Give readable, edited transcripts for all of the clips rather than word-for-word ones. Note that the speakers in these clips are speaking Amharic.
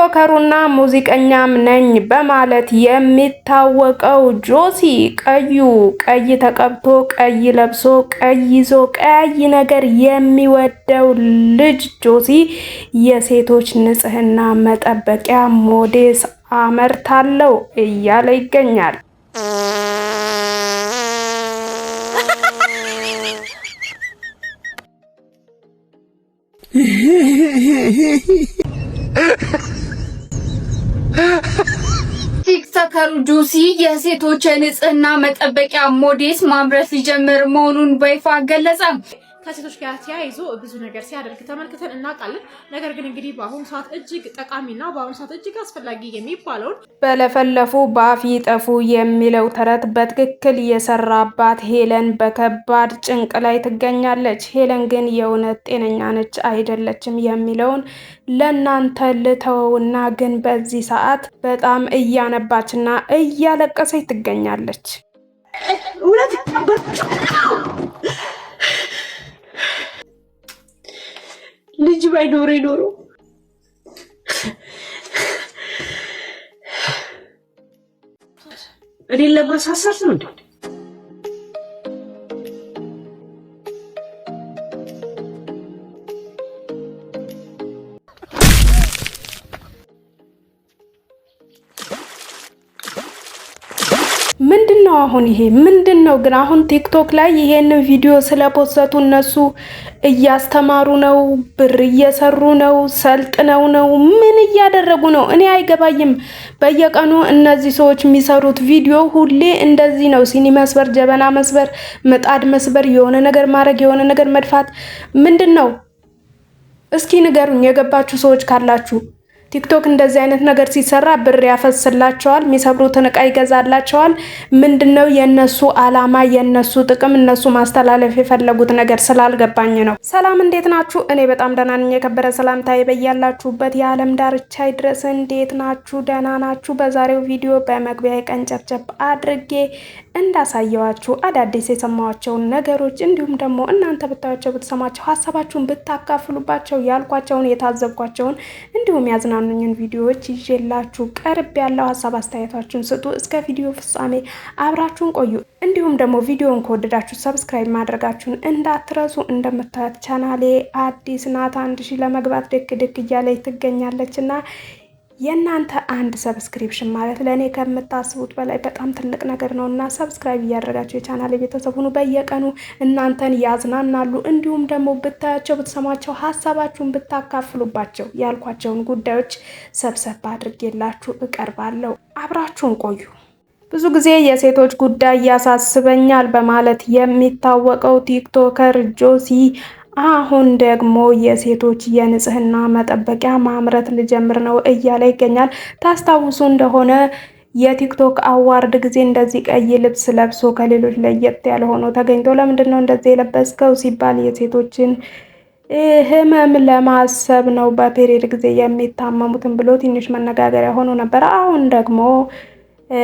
ቲክቶከሩና ሙዚቀኛም ነኝ በማለት የሚታወቀው ጆሲ ቀይ ተቀብቶ ቀይ ለብሶ ቀይ ይዞ ቀይ ነገር የሚወደው ልጅ ጆሲ የሴቶች ንጽህና መጠበቂያ ሞዴስ አመርታለሁ እያለ ይገኛል። ቲክቶከሩ ጆሲ የሴቶች ንጽህና መጠበቂያ ሞዴስ ማምረት ሊጀምር መሆኑን በይፋ ገለጸ። ከሴቶች ጋር ተያይዞ ብዙ ነገር ሲያደርግ ተመልክተን እናውቃለን። ነገር ግን እንግዲህ በአሁኑ ሰዓት እጅግ ጠቃሚና በአሁኑ ሰዓት እጅግ አስፈላጊ የሚባለውን በለፈለፉ ባፍ ይጠፉ የሚለው ተረት በትክክል የሰራባት ሄለን በከባድ ጭንቅ ላይ ትገኛለች። ሄለን ግን የእውነት ጤነኛ ነች አይደለችም የሚለውን ለእናንተ ልተወውና ግን በዚህ ሰዓት በጣም እያነባችና እያለቀሰች ትገኛለች። ልጅ ባይኖር ኖሮ እኔ ለማሳሳት ነው እንዴ? ምንድነው አሁን ይሄ ምንድነው ግን? አሁን ቲክቶክ ላይ ይሄንን ቪዲዮ ስለፖስቱ እነሱ እያስተማሩ ነው፣ ብር እየሰሩ ነው፣ ሰልጥነው ነው፣ ምን እያደረጉ ነው? እኔ አይገባኝም። በየቀኑ እነዚህ ሰዎች የሚሰሩት ቪዲዮ ሁሌ እንደዚህ ነው። ሲኒ መስበር፣ ጀበና መስበር፣ ምጣድ መስበር፣ የሆነ ነገር ማድረግ፣ የሆነ ነገር መድፋት ምንድነው? እስኪ ንገሩኝ የገባችሁ ሰዎች ካላችሁ። ቲክቶክ እንደዚህ አይነት ነገር ሲሰራ ብር ያፈስላቸዋል፣ የሚሰብሩትን እቃ ይገዛላቸዋል። ምንድነው የነሱ አላማ፣ የነሱ ጥቅም፣ እነሱ ማስተላለፍ የፈለጉት ነገር ስላልገባኝ ነው። ሰላም እንዴት ናችሁ? እኔ በጣም ደህና ነኝ። የከበረ ሰላምታዬ በያላችሁበት የዓለም ዳርቻ ይድረስ። እንዴት ናችሁ? ደህና ናችሁ? በዛሬው ቪዲዮ በመግቢያ ቀንጨብጨብ አድርጌ እንዳሳየዋችሁ አዳዲስ የሰማኋቸውን ነገሮች እንዲሁም ደግሞ እናንተ ብታዩቸው ብትሰማቸው ሀሳባችሁን ብታካፍሉባቸው ያልኳቸውን የታዘብኳቸውን እንዲሁም ያዝናኑኝን ቪዲዮዎች ይዤላችሁ ቀርብ ያለው ሀሳብ አስተያየታችሁን ስጡ። እስከ ቪዲዮ ፍጻሜ አብራችሁን ቆዩ። እንዲሁም ደግሞ ቪዲዮን ከወደዳችሁ ሰብስክራይብ ማድረጋችሁን እንዳትረሱ። እንደምታዩት ቻናሌ አዲስ ናት፣ 1000 ለመግባት ድክ እያለች ትገኛለችና የእናንተ አንድ ሰብስክሪፕሽን ማለት ለእኔ ከምታስቡት በላይ በጣም ትልቅ ነገር ነው እና ሰብስክራይብ እያደረጋችሁ የቻናል ቤተሰብ ሁኑ። በየቀኑ እናንተን ያዝናናሉ እንዲሁም ደግሞ ብታያቸው ብትሰማቸው ሀሳባችሁን ብታካፍሉባቸው ያልኳቸውን ጉዳዮች ሰብሰብ አድርጌላችሁ እቀርባለሁ። አብራችሁን ቆዩ። ብዙ ጊዜ የሴቶች ጉዳይ ያሳስበኛል በማለት የሚታወቀው ቲክቶከር ጆሲ አሁን ደግሞ የሴቶች የንጽህና መጠበቂያ ማምረት ልጀምር ነው እያለ ይገኛል። ታስታውሱ እንደሆነ የቲክቶክ አዋርድ ጊዜ እንደዚህ ቀይ ልብስ ለብሶ ከሌሎች ለየት ያለ ሆኖ ተገኝቶ ለምንድነው እንደዚህ የለበስከው ሲባል የሴቶችን ህመም ለማሰብ ነው በፔሪድ ጊዜ የሚታመሙትን ብሎ ትንሽ መነጋገሪያ ሆኖ ነበር። አሁን ደግሞ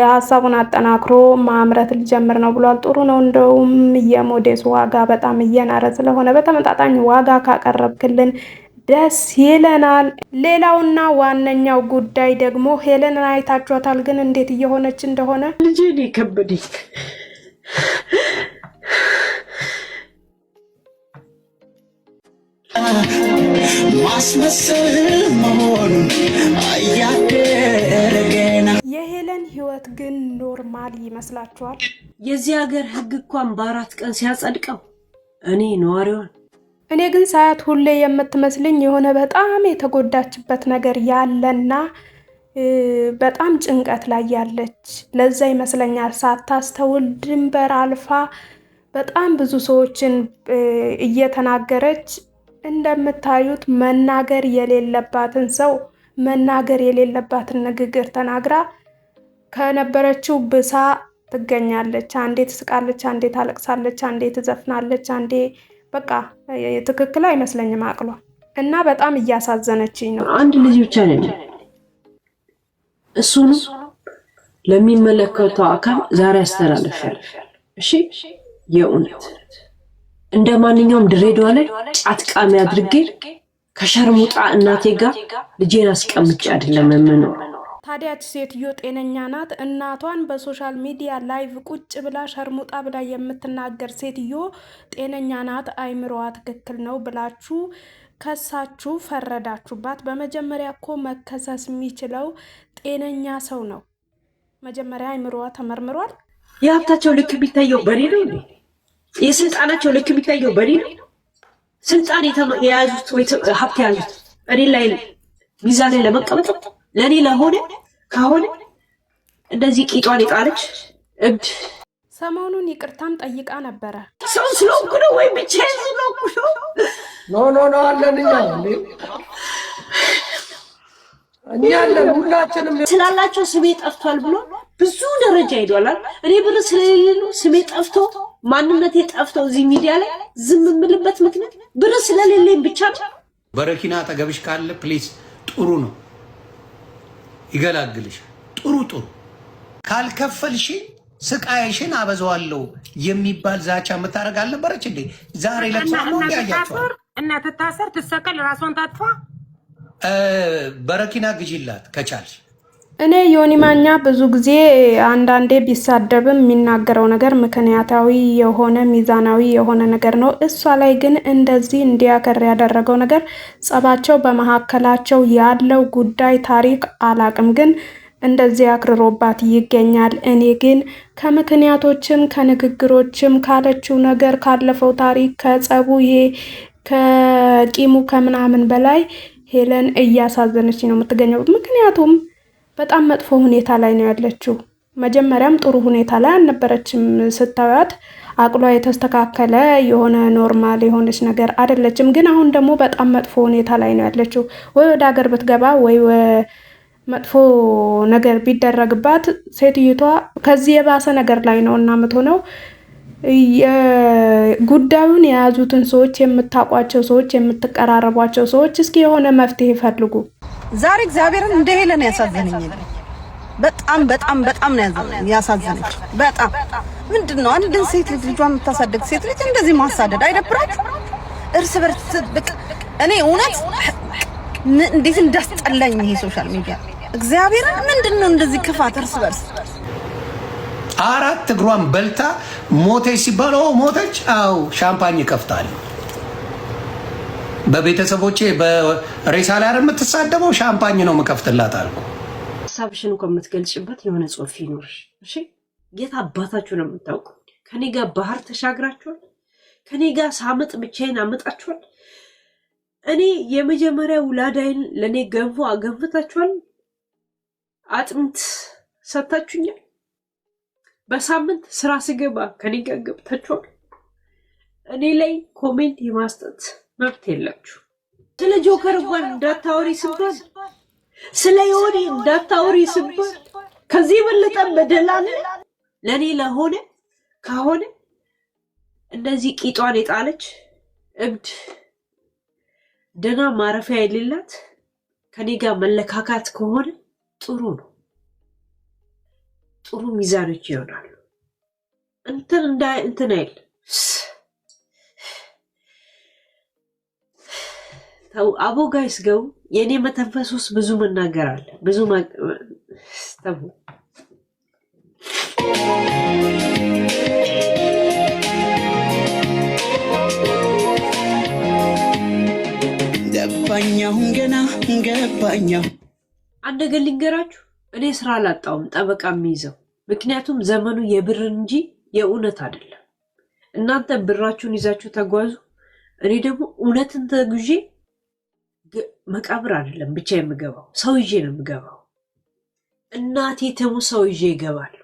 ሀሳቡን አጠናክሮ ማምረት ሊጀምር ነው ብሏል። ጥሩ ነው። እንደውም የሞዴስ ዋጋ በጣም እየናረ ስለሆነ በተመጣጣኝ ዋጋ ካቀረብክልን ደስ ይለናል። ሌላውና ዋነኛው ጉዳይ ደግሞ ሄለንን አይታችኋታል ግን እንዴት እየሆነች እንደሆነ? ልጄ ነው ከበደኝ። ማስመሰል መሆኑን አያደረገና የሄለን ህይወት ግን ኖርማል ይመስላችኋል? የዚህ ሀገር ህግ እንኳን በ4 ቀን ሲያጸድቀው እኔ ነዋሪዋን እኔ ግን ሳያት ሁሌ የምትመስልኝ የሆነ በጣም የተጎዳችበት ነገር ያለና በጣም ጭንቀት ላይ ያለች ለዛ ይመስለኛል ሳታስተውል ድንበር አልፋ በጣም ብዙ ሰዎችን እየተናገረች እንደምታዩት መናገር የሌለባትን ሰው መናገር የሌለባትን ንግግር ተናግራ ከነበረችው ብሳ ትገኛለች። አንዴ ትስቃለች፣ አንዴ ታለቅሳለች፣ አንዴ ትዘፍናለች፣ አንዴ በቃ ትክክል አይመስለኝም አቅሏ እና በጣም እያሳዘነችኝ ነው። አንድ ልጅ ብቻ ነኝ። እሱን ለሚመለከተው አካል ዛሬ አስተላልፋለሁ። እሺ የእውነት እንደ ማንኛውም ድሬዳዋ ላይ ጫት ቃሚ አድርጌ ከሸርሙጣ እናቴ ጋር ልጄን አስቀምጬ አይደለም የምኖር። ታዲያች ሴትዮ ጤነኛ ናት? እናቷን በሶሻል ሚዲያ ላይቭ ቁጭ ብላ ሸርሙጣ ብላ የምትናገር ሴትዮ ጤነኛ ናት? አይምሮዋ ትክክል ነው ብላችሁ ከሳችሁ ፈረዳችሁባት። በመጀመሪያ እኮ መከሰስ የሚችለው ጤነኛ ሰው ነው። መጀመሪያ አይምሮዋ ተመርምሯል። የሀብታቸው ልክ የሚታየው በኔ ነው እንዴ? የስልጣናቸው ልክ የሚታየው በኔ ነው? ስልጣን የያዙት ወይ ሀብት የያዙት እኔ ላይ ሚዛን ላይ ለመቀመጥ ለእኔ ለሆነ ከሆነ እንደዚህ ቂጧን የጣለች እብድ። ሰሞኑን ይቅርታም ጠይቃ ነበረ። ሰው ስለሆንኩ ነው ወይ ብቻዬን ስለሆንኩ ነው? ኖ አለን እኛ አለን ሁላችንም ስላላቸው ስሜ ጠፍቷል ብሎ ብዙ ደረጃ ሄዷል። እኔ ብር ስለሌለ ነው ስሜ ጠፍቶ ማንነቴ ጠፍቶ እዚህ ሚዲያ ላይ ዝም የምልበት ምክንያት ብር ስለሌለኝ ብቻ ነው። በረኪና አጠገብሽ ካለ ፕሊዝ ጥሩ ነው ይገላግልሽ። ጥሩ ካልከፈልሽ ስቃይሽን አበዛዋለሁ የሚባል ዛቻ የምታደርግ አልነበረች እንዴ? ዛሬ ለቅሶ ያያቸዋል። እና ትታሰር ትሰቀል ራሷን ታጥፋ። በረኪና ግዢላት ከቻልሽ። እኔ ዮኒ ማኛ ብዙ ጊዜ አንዳንዴ ቢሳደብም የሚናገረው ነገር ምክንያታዊ የሆነ ሚዛናዊ የሆነ ነገር ነው። እሷ ላይ ግን እንደዚህ እንዲያከር ያደረገው ነገር ጸባቸው በመካከላቸው ያለው ጉዳይ ታሪክ አላቅም፣ ግን እንደዚህ አክርሮባት ይገኛል። እኔ ግን ከምክንያቶችም ከንግግሮችም ካለችው ነገር ካለፈው ታሪክ ከጸቡ ይሄ ከቂሙ ከምናምን በላይ ሄለን እያሳዘነች ነው የምትገኘው። ምክንያቱም በጣም መጥፎ ሁኔታ ላይ ነው ያለችው። መጀመሪያም ጥሩ ሁኔታ ላይ አልነበረችም። ስታዩት አቅሏ የተስተካከለ የሆነ ኖርማል የሆነች ነገር አይደለችም። ግን አሁን ደግሞ በጣም መጥፎ ሁኔታ ላይ ነው ያለችው። ወይ ወደ ሀገር ብትገባ ወይ መጥፎ ነገር ቢደረግባት ሴትዮቷ ከዚህ የባሰ ነገር ላይ ነው እና የምትሆነው። ጉዳዩን የያዙትን ሰዎች፣ የምታውቋቸው ሰዎች፣ የምትቀራረቧቸው ሰዎች እስኪ የሆነ መፍትሄ ፈልጉ። ዛሬ እግዚአብሔርን እንደ ሄለን ያሳዝነኝ በጣም ነው ያሳዝነኝ። በጣም ምንድነው አንድን ሴት ልጅ የምታሳደግ ሴት ልጅ እንደዚህ ማሳደድ አይደብራችሁ? እርስ በርስ እኔ እውነት እንዴት እንዳስጠላኝ ይሄ ሶሻል ሚዲያ። እግዚአብሔርን ምንድነው እንደዚህ ክፋት እርስ በርስ አራት እግሯን በልታ ሞተች ሲባል ሞተች። አው ሻምፓኝ ይከፍታል። በቤተሰቦቼ በሬሳ ላይ አይደል የምትሳደበው? ሻምፓኝ ነው የምከፍትላት አልኩ። ሀሳብሽን እኮ የምትገልጭበት የሆነ ጽሑፍ ይኖርሽ። እሺ ጌታ አባታችሁ ነው የምታውቁ። ከኔ ጋር ባህር ተሻግራችኋል። ከኔ ጋር ሳመጥ ብቻዬን አመጣችኋል። እኔ የመጀመሪያ ውላዳይን ለኔ ገንፎ አገንፍታችኋል። አጥንት ሰጣችሁኛል። በሳምንት ስራ ስገባ ከኔ ጋር ገብታችኋል። እኔ ላይ ኮሜንት የማስጠት መብት የላችሁ። ስለ ጆከር እንኳን እንዳታወሪ ስባል፣ ስለ ዮኒ እንዳታወሪ ስባል ከዚህ የበለጠ በደላለ ለኔ ለሆነ ከሆነ እንደዚህ ቂጧን የጣለች እብድ ደና ማረፊያ የሌላት ከኔ ጋር መለካካት ከሆነ ጥሩ ነው። ጥሩ ሚዛኖች ይሆናሉ። እንትን አይል ተው አቦ ጋይስ ገው የኔ መተንፈስ ውስጥ ብዙ መናገር አለ። ብዙ ተው ገባኛው ገና ገባኛው። አንድ ነገር ልንገራችሁ፣ እኔ ስራ አላጣውም ጠበቃ የሚይዘው። ምክንያቱም ዘመኑ የብር እንጂ የእውነት አይደለም። እናንተ ብራችሁን ይዛችሁ ተጓዙ። እኔ ደግሞ እውነትን ተጉዤ መቃብር አይደለም ብቻ የምገባው፣ ሰው ይዤ ነው የምገባው። እናቴ ተሙ ሰው ይዤ ይገባሉ።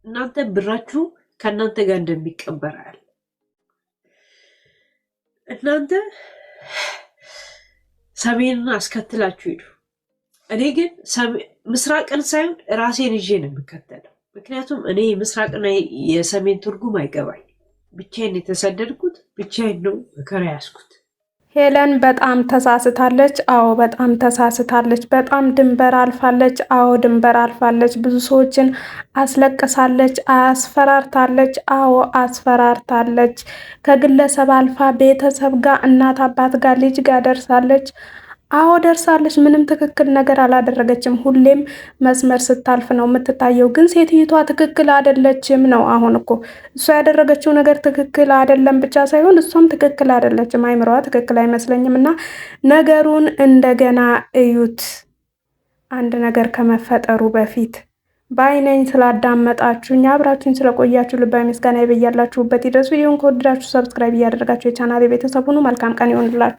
እናንተ ብራችሁ ከእናንተ ጋር እንደሚቀበር አለ። እናንተ ሰሜንን አስከትላችሁ ሂዱ። እኔ ግን ምስራቅን ሳይሆን ራሴን ይዤ ነው የምከተለው። ምክንያቱም እኔ ምስራቅና የሰሜን ትርጉም አይገባኝ። ብቻዬን የተሰደድኩት ብቻዬን ነው መከራ ያስኩት። ሄለን በጣም ተሳስታለች። አዎ በጣም ተሳስታለች። በጣም ድንበር አልፋለች። አዎ ድንበር አልፋለች። ብዙ ሰዎችን አስለቅሳለች፣ አስፈራርታለች። አዎ አስፈራርታለች። ከግለሰብ አልፋ ቤተሰብ ጋር፣ እናት አባት ጋር፣ ልጅ ጋር ደርሳለች። አዎ ደርሳለች። ምንም ትክክል ነገር አላደረገችም። ሁሌም መስመር ስታልፍ ነው የምትታየው። ግን ሴትዮዋ ትክክል አይደለችም ነው። አሁን እኮ እሷ ያደረገችው ነገር ትክክል አይደለም ብቻ ሳይሆን እሷም ትክክል አይደለችም። አይምሮዋ ትክክል አይመስለኝም። እና ነገሩን እንደገና እዩት፣ አንድ ነገር ከመፈጠሩ በፊት በአይነኝ። ስላዳመጣችሁኝ አብራችሁኝ ስለቆያችሁ ልባዊ ምስጋና ይበያላችሁበት ይድረስ። ቪዲዮን ከወደዳችሁ ሰብስክራይብ እያደረጋችሁ የቻናሌ ቤተሰብ ሁኑ። መልካም ቀን ይሆንላችሁ።